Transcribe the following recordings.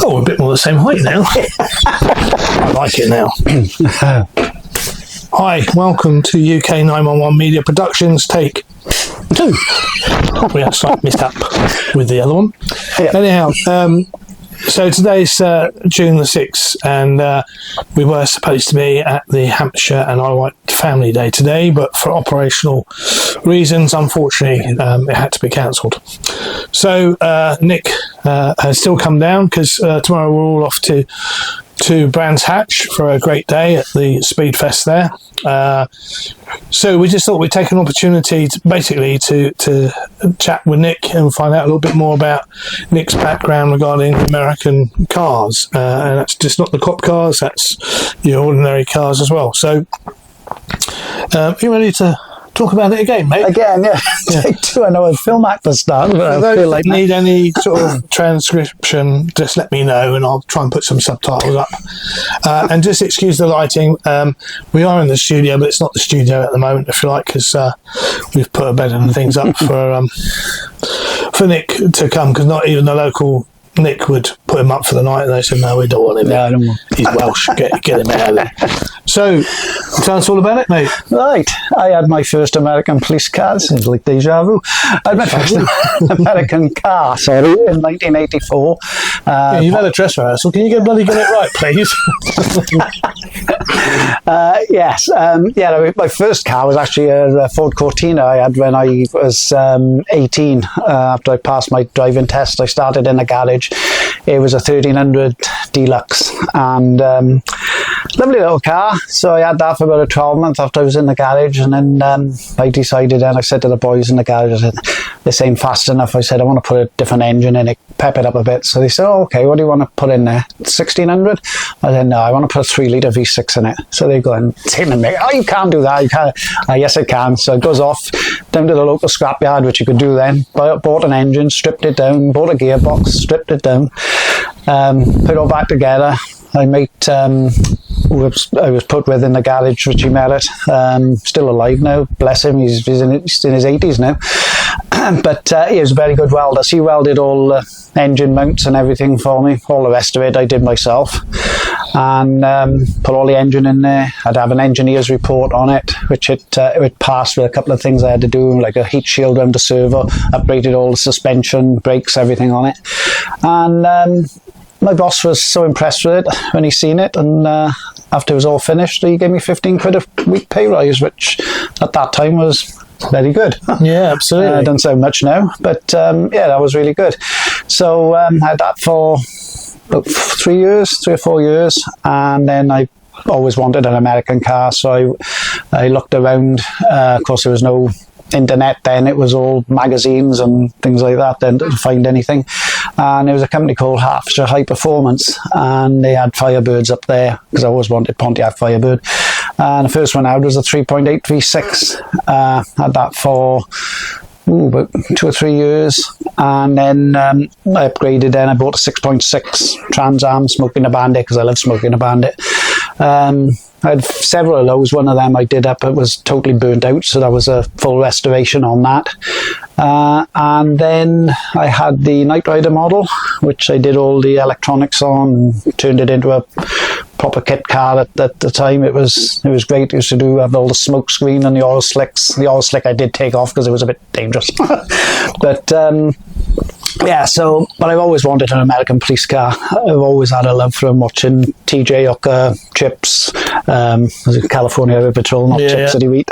Oh, we're a bit more the same height now. I like it now. Hi, welcome to UK 911 Media Productions, take 2. We had a slight mishap with the other one. Yeah. Anyhow, so today's June the 6th, and we were supposed to be at the Hampshire and Isle of Wight Family Day today, but for operational reasons, unfortunately, it had to be cancelled. So Nick has still come down, because tomorrow we're all off to Brands Hatch for a great day at the Speed Fest there. So we just thought we'd take an opportunity to chat with Nick and find out a little bit more about Nick's background regarding American cars. And that's just not the cop cars, that's your ordinary cars as well. So are you ready to talk about it again, mate? Again, yeah. Take 2. I know a film actor start, but I feel like need any sort of transcription, just let me know and I'll try and put some subtitles up. And just excuse the lighting. We are in the studio, but it's not the studio at the moment, if you like, because we've put a bed and things up for Nick to come, because not even the local Nick would put him up for the night, and they said, no, we don't want him. No, I don't want He's Welsh, get him out of there. So, tell us all about it, mate. Right. I had my first American police car. This is like deja vu. I had my first American car, in 1984. Yeah, you've had a dress rehearsal. Can you bloody get it right, please? Yes. My first car was actually a Ford Cortina I had when I was 18. After I passed my driving test, I started in a garage. It was a 1300 Deluxe, and lovely little car. So I had that for about 12 months after I was in the garage, and then I said to the boys in the garage, I said, this ain't fast enough. I said, I want to put a different engine in it, pep it up a bit. So they said, oh, okay, what do you want to put in there? 1600? I said, no, I want to put a 3-litre V6 in it. So they go and say to me, oh, you can't do that. You can't. Yes, I can. So it goes off down to the local scrapyard, which you could do then. Bought an engine, stripped it down, bought a gearbox, stripped it down, put it all back together. I mate I was put with in the garage, Richie Merritt, still alive now, bless him, he's in his 80s now. But he was a very good welder. So he welded all the engine mounts and everything for me. All the rest of it I did myself, and put all the engine in there. I'd have an engineer's report on it, which it passed with a couple of things I had to do, like a heat shield around the servo, upgraded all the suspension, brakes, everything on it. And my boss was so impressed with it when he seen it, and after it was all finished, he gave me 15 quid a week pay rise, which at that time was very good. Yeah, absolutely. Doesn't sound much now, but that was really good. So I had that for about 3 or 4 years, and then I always wanted an American car, so I looked around. Of course, there was no internet then, it was all magazines and things like that then to find anything. And there was a company called Hampshire High Performance, and they had Firebirds up there, because I always wanted Pontiac Firebird. And the first one out was a 3.8 V6. Had that for about 2 or 3 years, and then I upgraded. Then I bought a 6.6 Trans Am Smoking a Bandit, because I love Smoking a Bandit. I had several of those. One of them I did up, it was totally burnt out, so that was a full restoration on that. And then I had the Knight Rider model, which I did all the electronics on, and turned it into a proper kit car at the time. It was great. I used to have all the smoke screen and the oil slicks. The oil slick I did take off because it was a bit dangerous. But but I've always wanted an American police car. I've always had a love for them, watching TJ Hooker, Chips, California Highway Patrol, not Chips that you eat.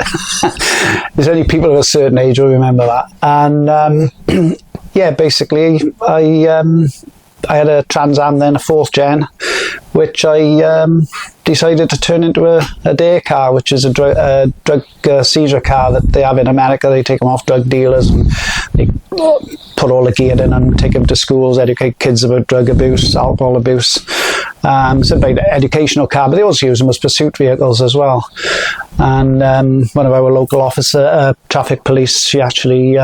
There's only people of a certain age who remember that. And basically I had a Trans Am then, a 4th gen, which I decided to turn into a day car, which is a drug seizure car that they have in America. They take them off drug dealers and they put all the gear in and take them to schools, educate kids about drug abuse, alcohol abuse. It's a very educational car, but they also use them as pursuit vehicles as well. And one of our local officer, traffic police, she actually...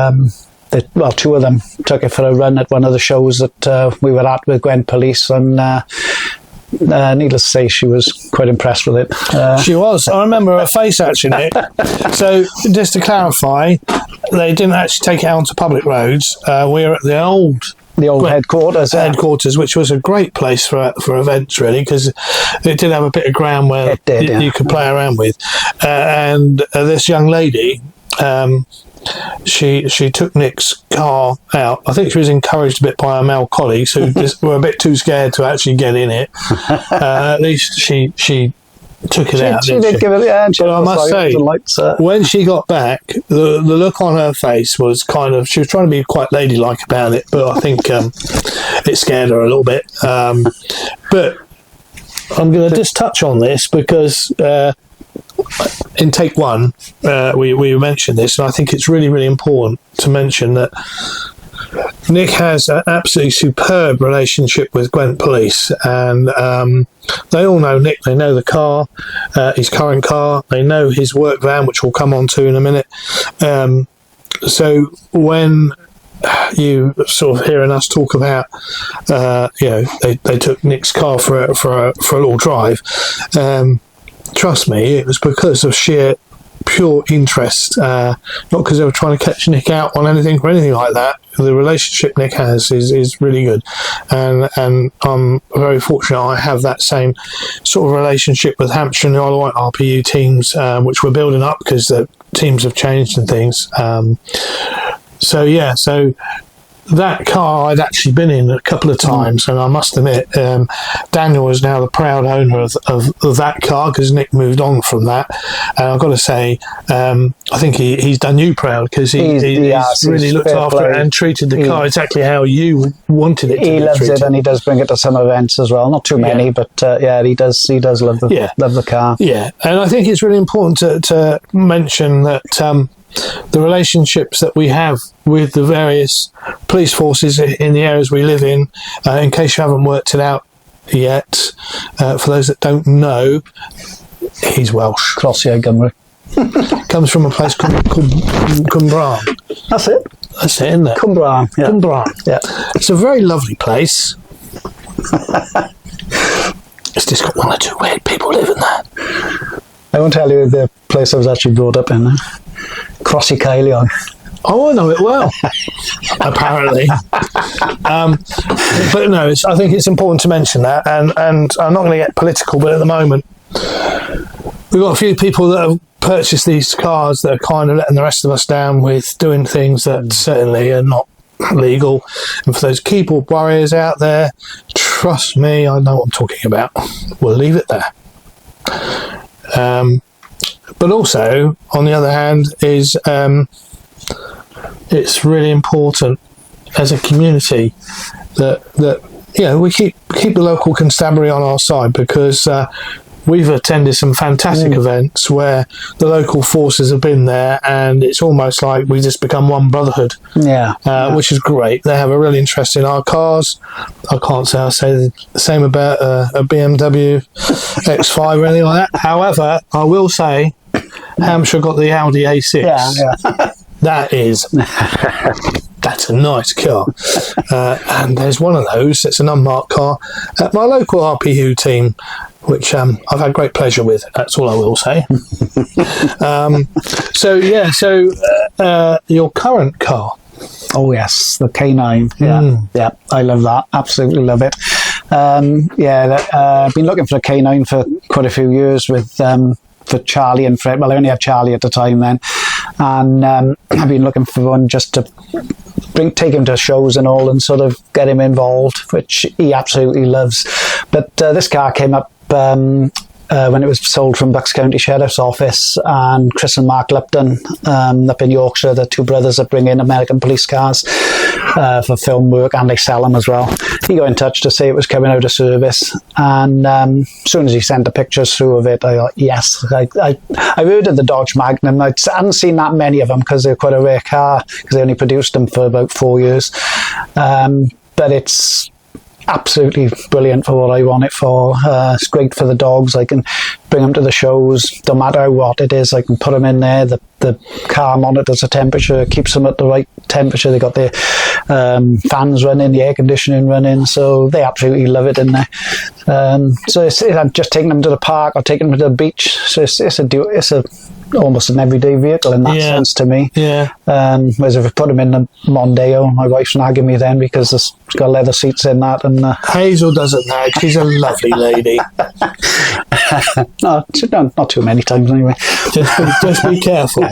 2 of them took it for a run at one of the shows that we were at with Gwent Police, and needless to say, she was quite impressed with it. She was. I remember her face, actually. So, just to clarify, they didn't actually take it out onto public roads. We were at the old the old headquarters, which was a great place for events, really, because it did have a bit of ground where you could play around with. And this young lady, she took Nick's car out. I think she was encouraged a bit by her male colleagues who just were a bit too scared to actually get in it. At least she took it out. She did give it, yeah. But I must say, when she got back, the look on her face was kind of, she was trying to be quite ladylike about it, but I think it scared her a little bit. But I'm going to just touch on this because in take one, we mentioned this, and I think it's really, really important to mention that Nick has an absolutely superb relationship with Gwent Police, and they all know Nick. They know the car, his current car. They know his work van, which we'll come on to in a minute. So when you sort of hearing us talk about, they took Nick's car for a little drive. Trust me, it was because of sheer pure interest, not because they were trying to catch Nick out on anything or anything like that. The relationship Nick has is really good, and I'm very fortunate I have that same sort of relationship with Hampshire and the Isle of Wight RPU teams, which we're building up because the teams have changed and things. So that car I'd actually been in a couple of times, and I must admit, Daniel is now the proud owner of that car because Nick moved on from that. And I've got to say, I think he's done you proud because he's really looked after it and treated the car exactly how you wanted it to be treated. He loves it, and he does bring it to some events as well. Not too many, but he does love the car. Yeah, and I think it's really important to mention that the relationships that we have with the various police forces in the areas we live in case you haven't worked it out yet, for those that don't know, he's Welsh. Crossiau Gymru. Comes from a place called Cwmbran. That's it, isn't it? Cwmbran, yeah. Cwmbran. Yeah. It's a very lovely place. It's just got one or two weird people living there. I won't tell you the place I was actually brought up in. Crossy Caelion. Oh, I know it well. Apparently. But no, I think it's important to mention that, and I'm not going to get political, but at the moment we've got a few people that have purchased these cars that are kind of letting the rest of us down with doing things that certainly are not legal. And for those keyboard warriors out there, trust me, I know what I'm talking about. We'll leave it there. But also, on the other hand, is it's really important as a community that we keep the local constabulary on our side, because we've attended some fantastic events where the local forces have been there, and it's almost like we just become one brotherhood. Which is great. They have a real interest in our cars. I can't say the same about a BMW X5 or anything like that. However, I will say Hampshire got the Audi A6. That's a nice car. And there's one of those, it's an unmarked car, at my local RPU team, which I've had great pleasure with. That's all I will say. Your current car. Oh, yes, the K9. Yeah, I love that. Absolutely love it. I've been looking for a K9 for quite a few years for Charlie and Fred. Well, I only had Charlie at the time then. And I've been looking for one just to take him to shows and all and sort of get him involved, which he absolutely loves. But this car came up when it was sold from Bucks County Sheriff's Office, and Chris and Mark Lupton up in Yorkshire, the two brothers that bring in American police cars for film work, and they sell them as well. He got in touch to say it was coming out of service, and as soon as he sent the pictures through of it, I thought, yes. I heard of the Dodge Magnum. I hadn't seen that many of them because they're quite a rare car, because they only produced them for about 4 years. But it's absolutely brilliant for what I want it for. It's great for the dogs. I can bring them to the shows, don't matter what it is. I can put them in there. The car monitors the temperature, keeps them at the right temperature. They got their fans running, the air conditioning running, so they absolutely love it in there. I'm just taking them to the park or taking them to the beach. So it's a almost an everyday vehicle in that sense to me. Yeah. Whereas if I put him in the Mondeo, my wife's nagging me then because it's got leather seats in that. And Hazel doesn't nag. She's a lovely lady. No, not too many times anyway. Just be careful.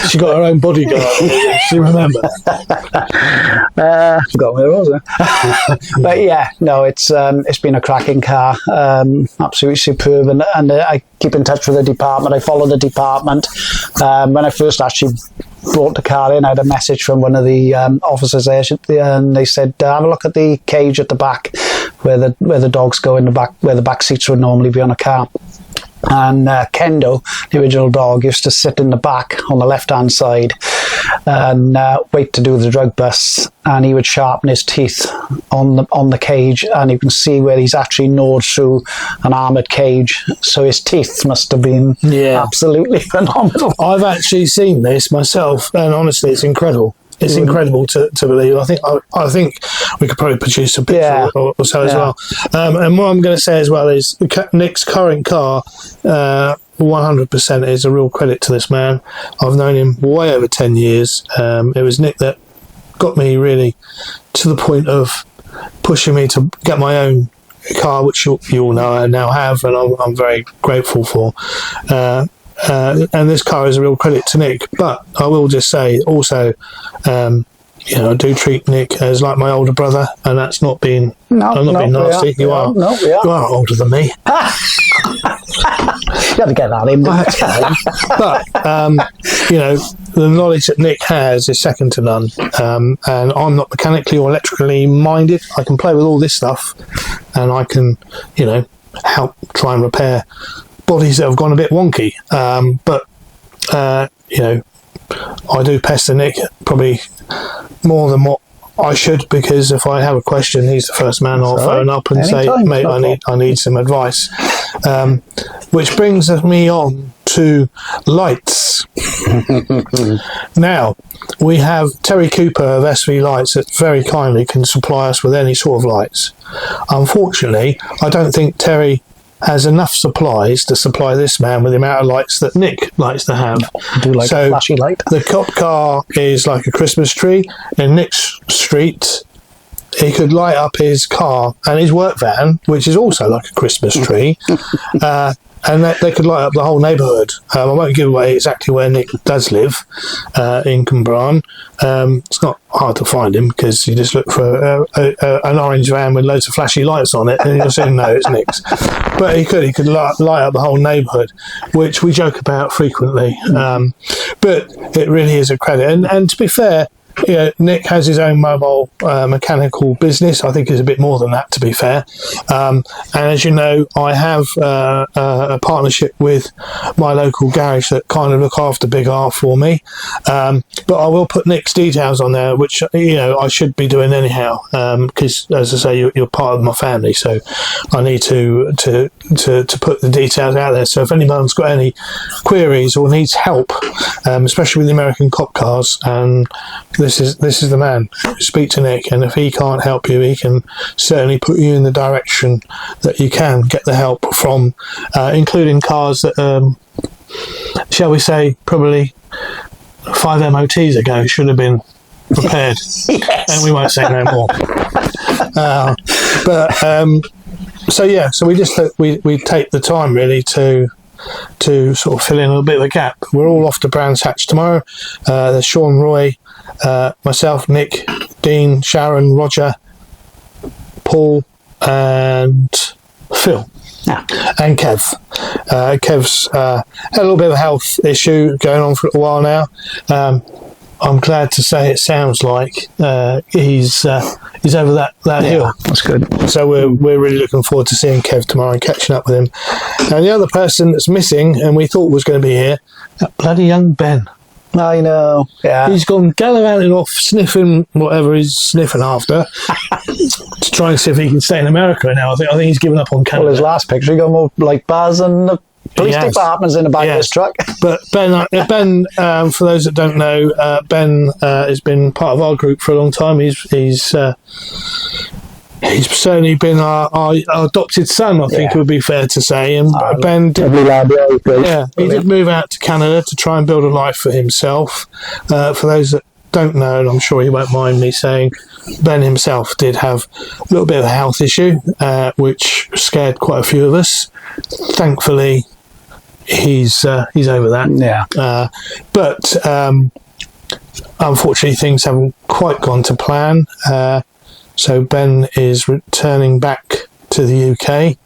She got her own bodyguard. She remember. Forgot where it was. But yeah, no, it's been a cracking car, absolutely superb, and I keep in touch with the department. I follow the department. When I first actually brought the car in, I had a message from one of the officers there, and they said, have a look at the cage at the back where the dogs go in the back, where the back seats would normally be on a car. And Kendo, the original dog, used to sit in the back on the left-hand side and wait to do the drug busts, and he would sharpen his teeth on the cage, and you can see where he's actually gnawed through an armoured cage, so his teeth must have been absolutely phenomenal. I've actually seen this myself, and honestly, it's incredible. It's incredible to believe. I think we could probably produce a picture or so as well. And what I'm going to say as well is Nick's current car, 100% is a real credit to this man. I've known him way over 10 years. It was Nick that got me really to the point of pushing me to get my own car, which you all know I now have, and I'm very grateful for. And this car is a real credit to Nick. But I will just say also, I do treat Nick as like my older brother, and that's not being I'm not being nasty. You are older than me. You had to get that in. But the knowledge that Nick has is second to none. And I'm not mechanically or electrically minded. I can play with all this stuff, and I can, help try and repair bodies that have gone a bit wonky. But I do pester Nick probably more than what I should, because if I have a question, he's the first man I'll phone up and say, mate, I need some advice. Which brings me on to lights. Now, we have Terry Cooper of SV Lights that very kindly can supply us with any sort of lights. Unfortunately, I don't think Terry has enough supplies to supply this man with the amount of lights that Nick likes to have. Do like a flashy light. The cop car is like a Christmas tree. In Nick's street, he could light up his car and his work van, which is also like a Christmas tree, and they could light up the whole neighbourhood. I won't give away exactly where Nick does live, in Cumbraen. It's not hard to find him because you just look for an orange van with loads of flashy lights on it, and you'll soon know it's Nick's. But he could light up the whole neighbourhood, which we joke about frequently. But it really is a credit. And to be fair, Nick has his own mobile mechanical business. I think it's a bit more than that, to be fair. And as you know, I have a partnership with my local garage that kind of look after Big R for me. But I will put Nick's details on there, which I should be doing anyhow, because as I say, you're part of my family, so I need to put the details out there. So if anyone's got any queries or needs help, especially with the American cop cars, and this is the man. Speak to Nick, and if he can't help you, he can certainly put you in the direction that you can get the help from, including cars that, shall we say, probably 5 MOTs ago should have been repaired. Yes. And we won't say no more. So we take the time really to sort of fill in a little bit of a gap. We're all off to Brands Hatch tomorrow. There's Sean, Roy, myself, Nick, Dean, Sharon, Roger, Paul, and Phil. And Kev. Kev's had a little bit of a health issue going on for a while now. I'm glad to say it sounds like he's over that hill. That's good. So we're really looking forward to seeing Kev tomorrow and catching up with him. And the other person that's missing, and we thought was going to be here, that bloody young Ben. I know. Yeah. He's gone gallivanting off, sniffing whatever he's sniffing after, to try and see if he can stay in America now. I think he's given up on Canada. Well, his last picture, he got more like bars and the police department's in the back of his truck. But Ben, for those that don't know, Ben has been part of our group for a long time. He's he's certainly been our adopted son, I think it would be fair to say. And Ben did, he did move out to Canada to try and build a life for himself. For those that don't know, and I'm sure he won't mind me saying, Ben himself did have a little bit of a health issue, which scared quite a few of us. Thankfully, he's over that. Yeah. But unfortunately, things haven't quite gone to plan. So Ben is returning back to the UK,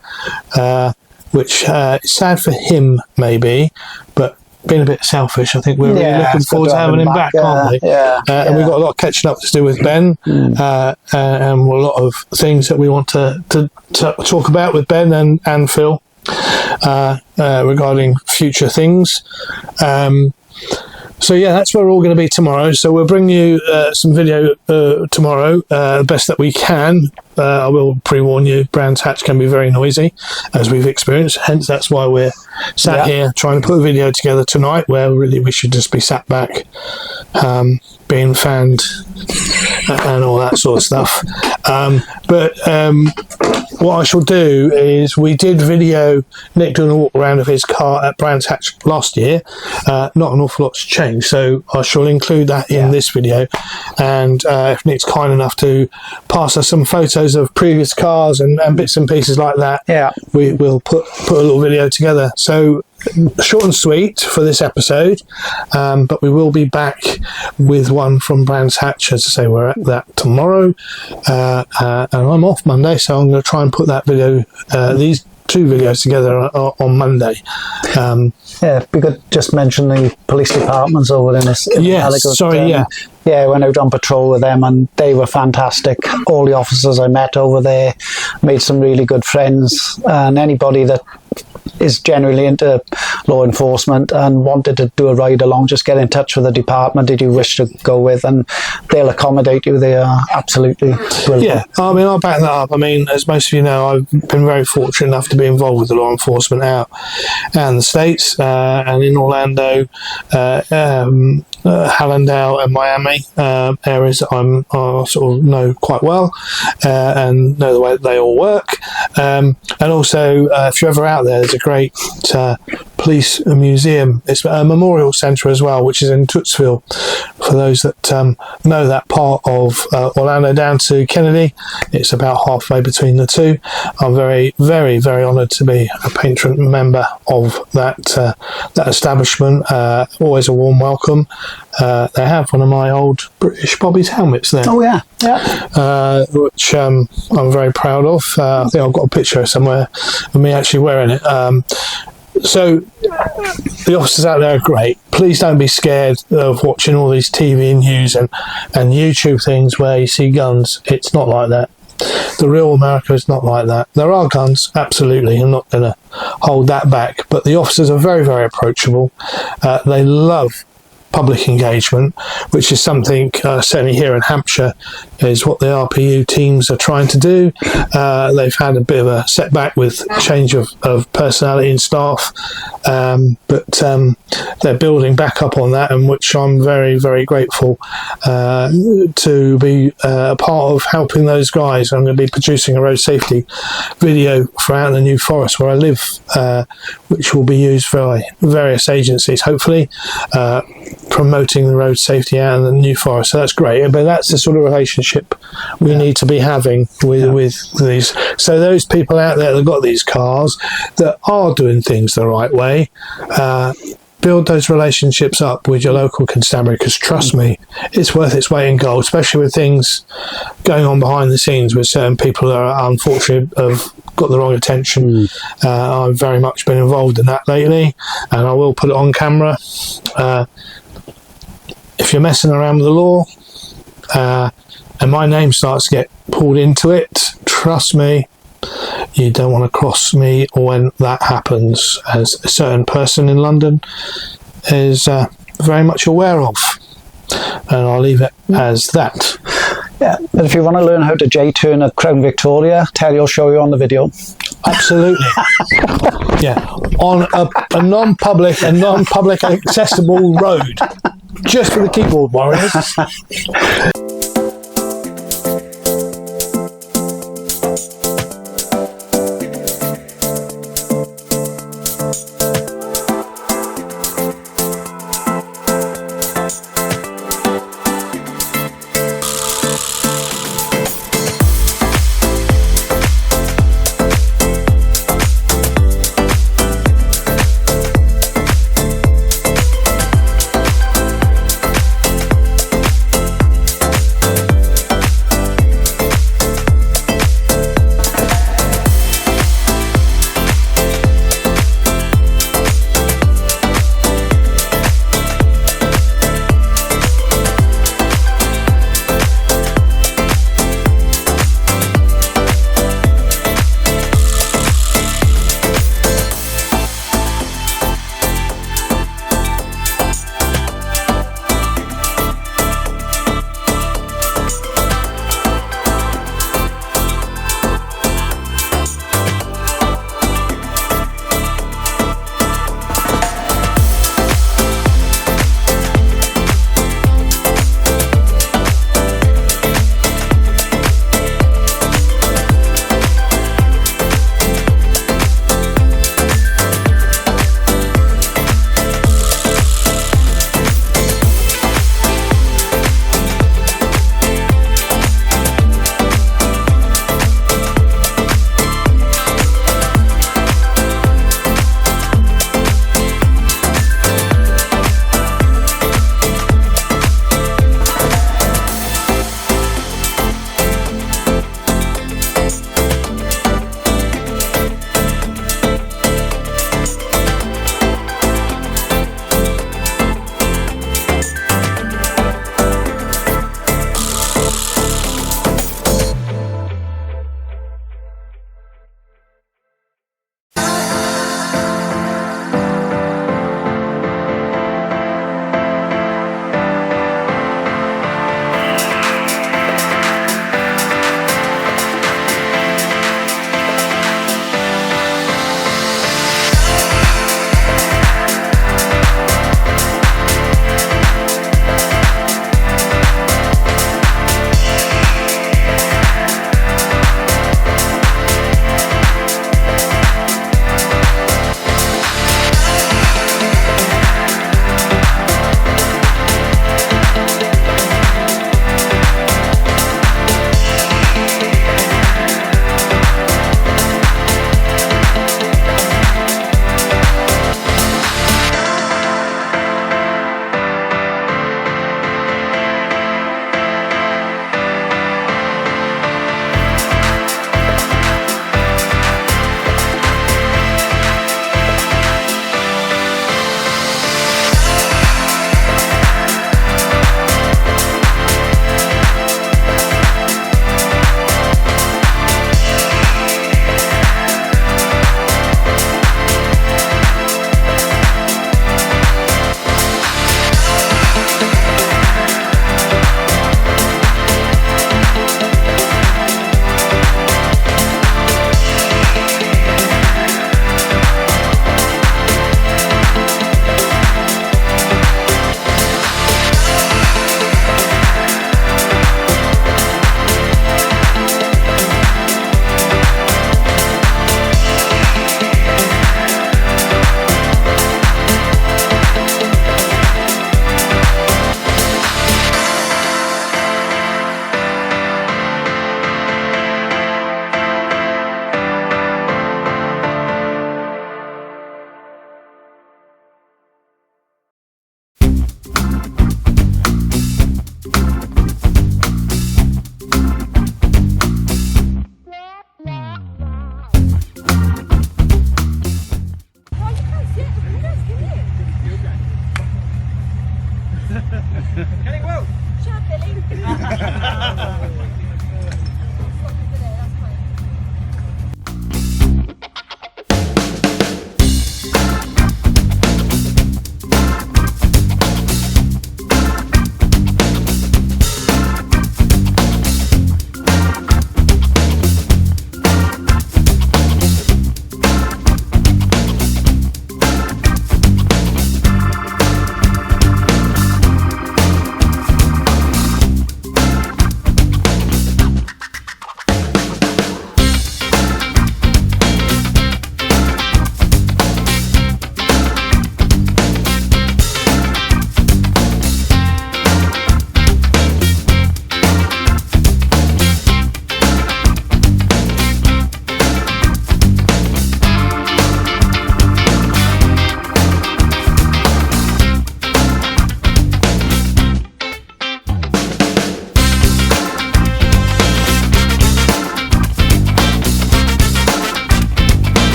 which is sad for him, maybe, but being a bit selfish, I think we're really looking forward to having him back, aren't we? And we've got a lot of catching up to do with Ben, and a lot of things that we want to talk about with Ben and Phil regarding future things. So yeah, that's where we're all going to be tomorrow. So we'll bring you some video tomorrow, best that we can. I will pre-warn you, Brands Hatch can be very noisy, as we've experienced. Hence, that's why we're sat here trying to put a video together tonight, where really we should just be sat back, being fanned and all that sort of stuff. But what I shall do is, we did video Nick doing a walk around of his car at Brands Hatch last year. Not an awful lot's changed, so I shall include that in this video. And if Nick's kind enough to pass us some photos of previous cars and bits and pieces like that, we will put a little video together. So short and sweet for this episode, but we will be back with one from Brands Hatch. As I say, we're at that tomorrow, and I'm off Monday, so I'm going to try and put that video, these two videos together on Monday. If we could just mention the police departments over in this. Yeah, I went out on patrol with them, and they were fantastic. All the officers I met over there, made some really good friends, and anybody that is generally into law enforcement and wanted to do a ride along, just get in touch with the department that you wish to go with, and they'll accommodate you. They are absolutely brilliant. Yeah, I mean, I'll back that up. I mean, as most of you know, I've been very fortunate enough to be involved with the law enforcement out in the States, and in Orlando, Hallandale and Miami, areas that I sort of know quite well, and know the way that they all work. And also, if you're ever out there's a great police museum. It's a memorial centre as well, which is in Tootsville. For those that know that part of Orlando down to Kennedy, it's about halfway between the two. I'm very, very, very honoured to be a patron member of that establishment. Always a warm welcome. They have one of my old British Bobby's helmets there. Oh yeah, which I'm very proud of. I think I've got a picture somewhere of me actually wearing it. So the officers out there are great. Please don't be scared of watching all these TV news and YouTube things where you see guns. It's not like that. The real America is not like that. There are guns, absolutely. I'm not going to hold that back. But the officers are very, very approachable. They love public engagement, which is something certainly here in Hampshire is what the RPU teams are trying to do. They've had a bit of a setback with change of personality and staff, but they're building back up on that, and which I'm very, very grateful to be a part of helping those guys. I'm going to be producing a road safety video for out in the New Forest where I live, which will be used by various agencies, hopefully, promoting the road safety out in the New Forest. So that's great, but that's the sort of relationship we need to be having with these. So those people out there that got these cars that are doing things the right way, build those relationships up with your local constabulary, because trust me, it's worth its weight in gold, especially with things going on behind the scenes with certain people that are unfortunately have got the wrong attention. I've very much been involved in that lately, and I will put it on camera. If you're messing around with the law and my name starts to get pulled into it, trust me, you don't want to cross me when that happens, as a certain person in London is very much aware of. And I'll leave it as that. Yeah, but if you want to learn how to J-turn at Crown Victoria, Terry will show you on the video. Absolutely. Yeah, on a non-public accessible road, just for the keyboard warriors.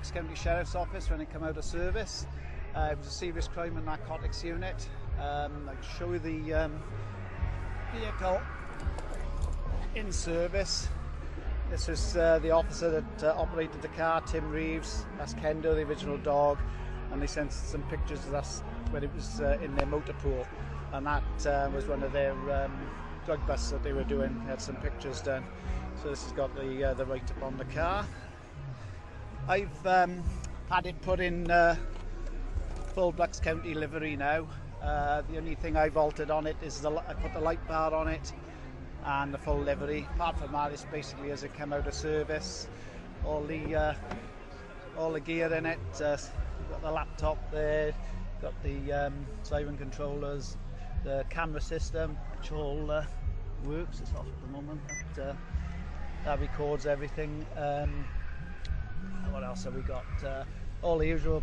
Bucks County Sheriff's Office when it came out of service. It was a serious crime and narcotics unit. I'll show you the vehicle in service. This is the officer that operated the car, Tim Reeves. That's Kendo, the original dog, and they sent some pictures of us when it was in their motor pool, and that was one of their drug busts that they were doing. They had some pictures done. So this has got the write-up on the car. I've had it put in full Bucks County livery now. The only thing I've altered on it is I put the light bar on it and the full livery. Apart from that, it's basically as it came out of service. All the gear in it. Got the laptop there. Got the siren controllers, the camera system, which all works. It's off at the moment. That records everything. What else have we got? All the usual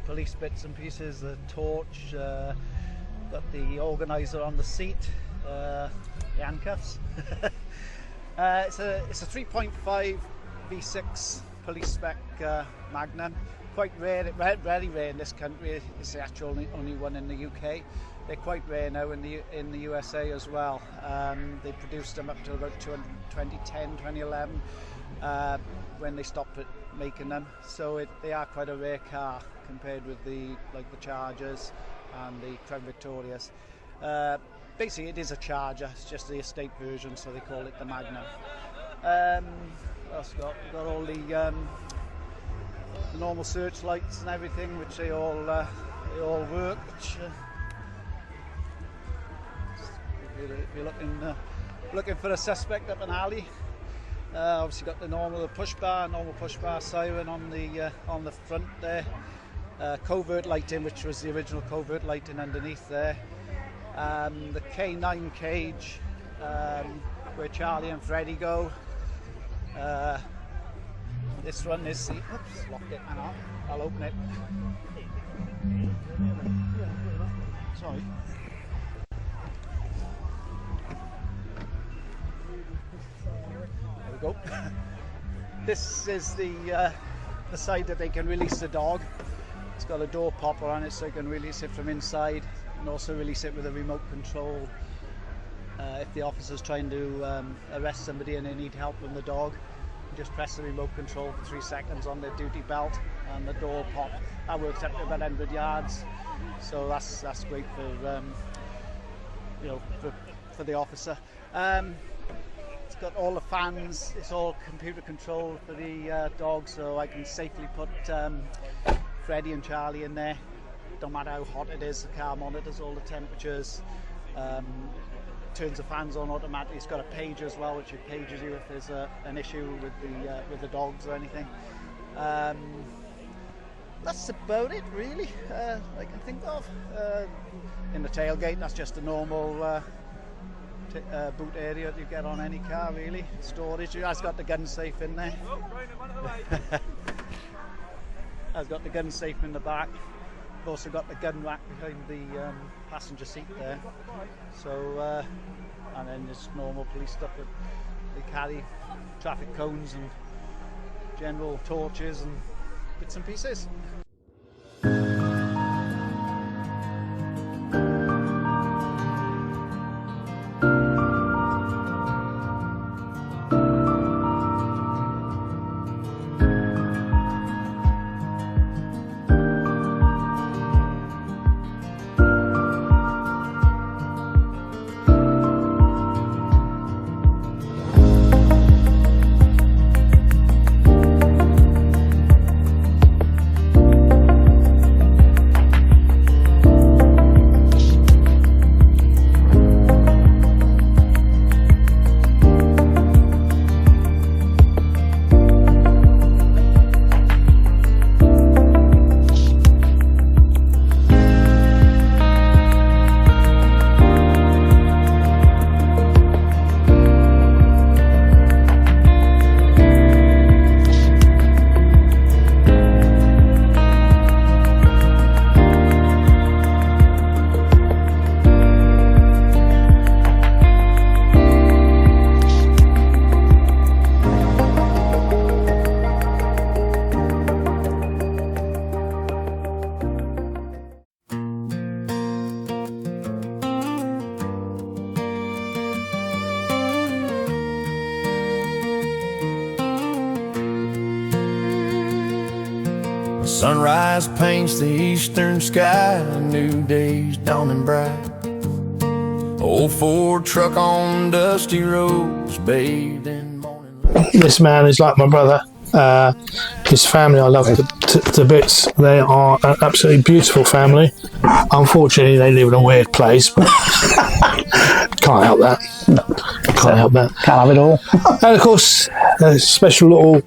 police bits and pieces. The torch. Got the organizer on the seat. The handcuffs. It's a 3.5 V6 police spec Magnum. Quite rare, very rare in this country. It's the actual only one in the UK. They're quite rare now in the USA as well. They produced them up to about 2010, 2011, when they stopped making them. So they are quite a rare car compared with the Chargers and the Crown Victorias. Basically, it is a Charger. It's just the estate version, so they call it the Magnum. What else we got? We've got all the normal searchlights and everything, which they all work. Which, if you're looking for a suspect up an alley, obviously got the normal push bar siren on the front there. Covert lighting, which was the original covert lighting underneath there. The K9 cage, where Charlie and Freddy go. This one is the, oops, locked it, hang on, I'll open it. Sorry. There we go. This is the side that they can release the dog. It's got a door popper on it, so you can release it from inside, and also release it with a remote control. If the officer's trying to arrest somebody and they need help with the dog, just press the remote control for 3 seconds on their duty belt and the door pop. That works up to about 100 yards, so that's great for for the officer. It's got all the fans. It's all computer controlled for the dog, so I can safely put Freddy and Charlie in there. Don't matter how hot it is, the car monitors all the temperatures. Turns the fans on automatically. It's got a pager as well, which it pages you if there's an issue with the dogs or anything. That's about it, really. I can think of. In the tailgate, that's just a normal boot area that you get on any car, really. Storage. It has got the gun safe in there. Has got the gun safe in the back. I've also got the gun rack behind the passenger seat there. So, and then just normal police stuff that they carry, traffic cones and general torches and bits and pieces. Sunrise paints the eastern sky, a new day's dawning bright. Old Ford truck on dusty roads, bathed in morning light. This man is like my brother. His family I love to bits. They are an absolutely beautiful family. Unfortunately, they live in a weird place, but can't help that. Can't help that. Can't have it all. And of course, a special little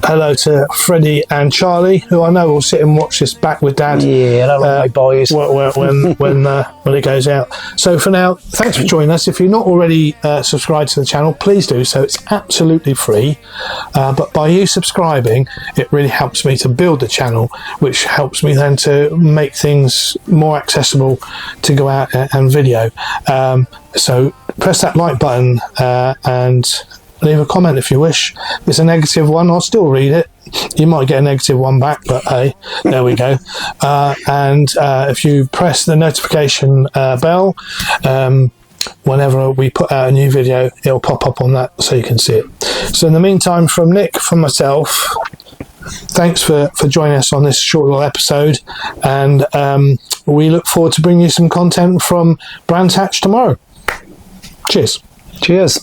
hello to Freddie and Charlie, who I know will sit and watch this back with Dad. Yeah, I love my boys. when it goes out. So for now, thanks for joining us. If you're not already subscribed to the channel, please do so. It's absolutely free. But by you subscribing, it really helps me to build the channel, which helps me then to make things more accessible to go out and video. So press that like button and leave a comment if you wish. If it's a negative one, I'll still read it. You might get a negative one back, but hey, there we go. And if you press the notification bell, whenever we put out a new video, it'll pop up on that so you can see it. So in the meantime, from Nick, from myself, thanks for joining us on this short little episode, and we look forward to bringing you some content from Brands Hatch tomorrow. Cheers. Cheers.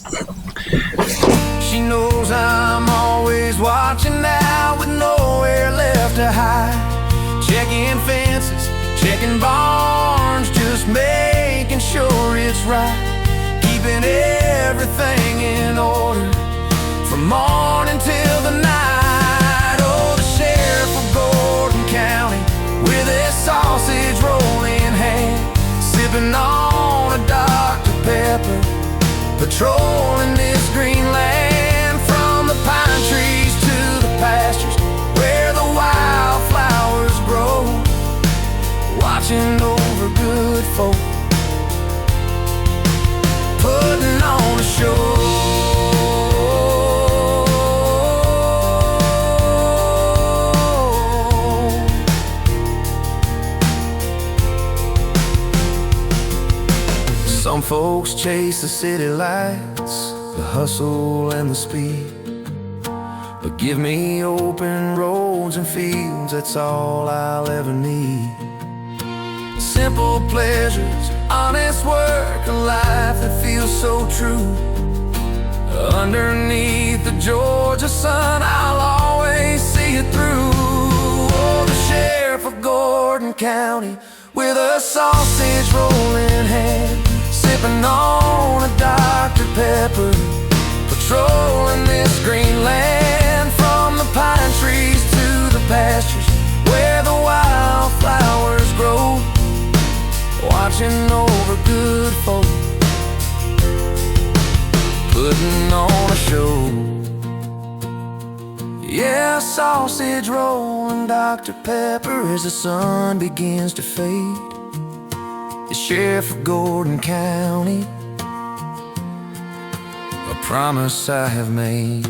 She knows I'm always watching now with nowhere left to hide. Checking fences, checking barns, just making sure it's right. Keeping everything in order from morning till the night. Oh, the sheriff of Gordon County with his sausage roll in hand, sipping on a Dr. Pepper, patrolling this green land, from the pine trees to the pastures where the wildflowers grow, watching over good folk, putting on a show. Some folks chase the city lights, the hustle and the speed, but give me open roads and fields, that's all I'll ever need. Simple pleasures, honest work, a life that feels so true. Underneath the Georgia sun, I'll always see it through. Oh, the sheriff of Gordon County with a sausage roll in hand, sipping on a Dr. Pepper, patrolling this green land, from the pine trees to the pastures where the wildflowers grow, watching over good folk, putting on a show. Yeah, sausage roll and Dr. Pepper as the sun begins to fade. The sheriff of Gordon County, a promise I have made.